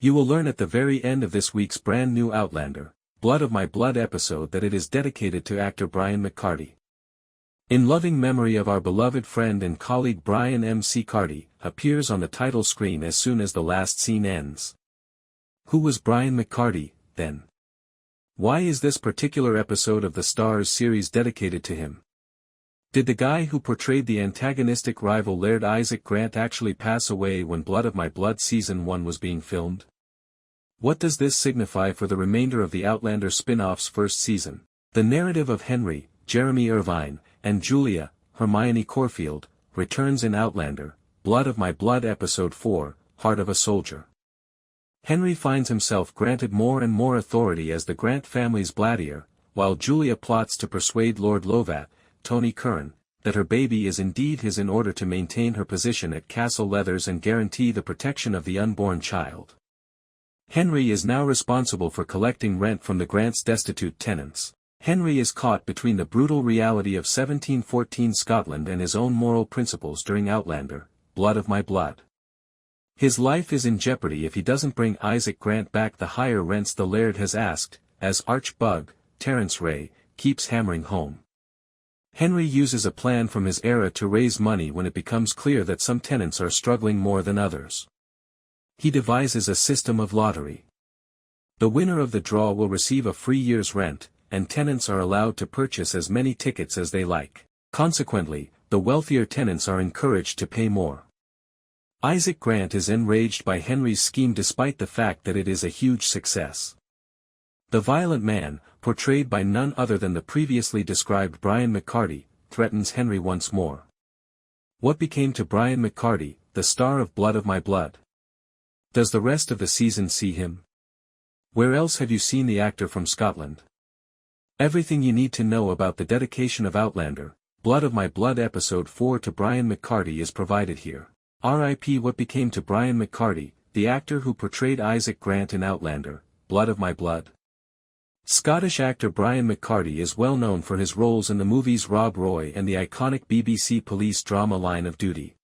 You will learn at the very end of this week's brand new Outlander, Blood of My Blood episode that it is dedicated to actor Brian McCardie. In loving memory of our beloved friend and colleague Brian McCardie, appears on the title screen as soon as the last scene ends. Who was Brian McCardie, then? Why is this particular episode of the Starz series dedicated to him? Did the guy who portrayed the antagonistic rival Laird Isaac Grant actually pass away when Blood of My Blood Season 1 was being filmed? What does this signify for the remainder of the Outlander spin-off's first season? The narrative of Henry, Jeremy Irvine, and Julia, Hermione Corfield, returns in Outlander, Blood of My Blood Episode 4, Heart of a Soldier. Henry finds himself granted more and more authority as the Grant family's bladier, while Julia plots to persuade Lord Lovat, Tony Curran, that her baby is indeed his in order to maintain her position at Castle Leathers and guarantee the protection of the unborn child. Henry is now responsible for collecting rent from the Grant's destitute tenants. Henry is caught between the brutal reality of 1714 Scotland and his own moral principles during Outlander, Blood of My Blood. His life is in jeopardy if he doesn't bring Isaac Grant back the higher rents the Laird has asked, as Archbug, Terence Ray, keeps hammering home. Henry uses a plan from his era to raise money when it becomes clear that some tenants are struggling more than others. He devises a system of lottery. The winner of the draw will receive a free year's rent, and tenants are allowed to purchase as many tickets as they like. Consequently, the wealthier tenants are encouraged to pay more. Isaac Grant is enraged by Henry's scheme despite the fact that it is a huge success. The violent man, portrayed by none other than the previously described Brian McCardie, threatens Henry once more. What became to Brian McCardie, the star of Blood of My Blood? Does the rest of the season see him? Where else have you seen the actor from Scotland? Everything you need to know about the dedication of Outlander, Blood of My Blood Episode 4 to Brian McCardie is provided here. R.I.P. What became to Brian McCardie, the actor who portrayed Isaac Grant in Outlander, Blood of My Blood? Scottish actor Brian McCardie is well known for his roles in the movies Rob Roy and the iconic BBC police drama Line of Duty.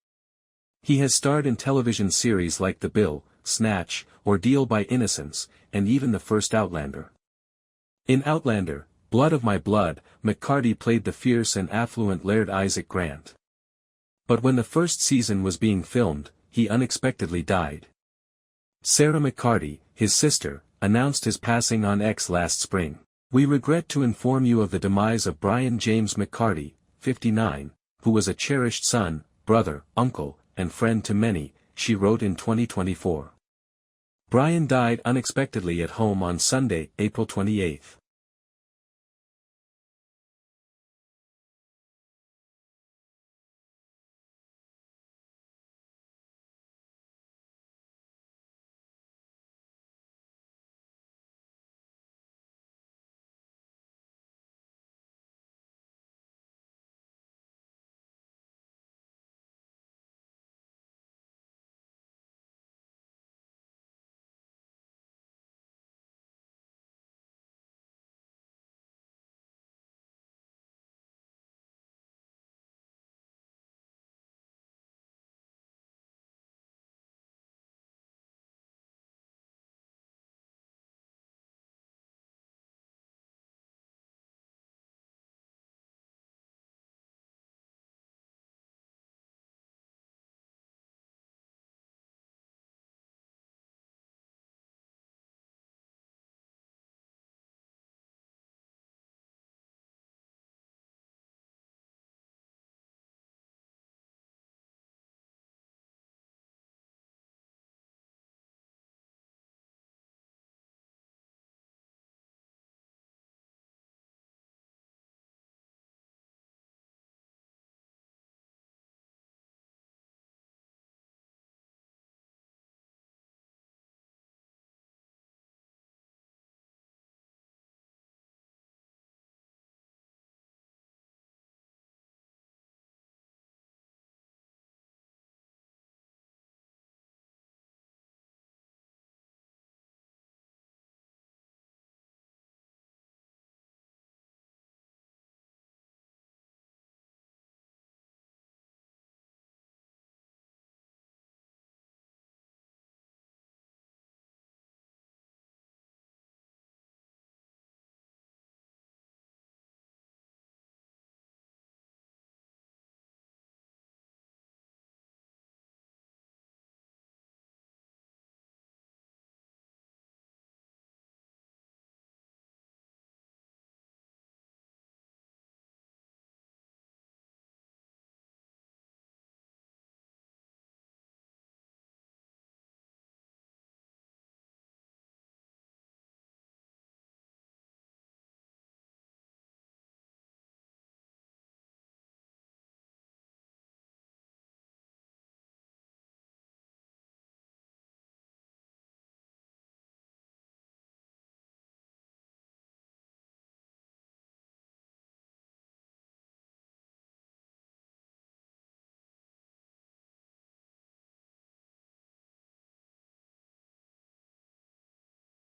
He has starred in television series like The Bill, Snatch, Ordeal by Innocence, and even the first Outlander. In Outlander, Blood of My Blood, McCardie played the fierce and affluent Laird Isaac Grant. But when the first season was being filmed, he unexpectedly died. Sarah McCardie, his sister, announced his passing on X last spring. We regret to inform you of the demise of Brian James McCardie, 59, who was a cherished son, brother, uncle, and friend to many, she wrote in 2024. Brian died unexpectedly at home on Sunday, April 28.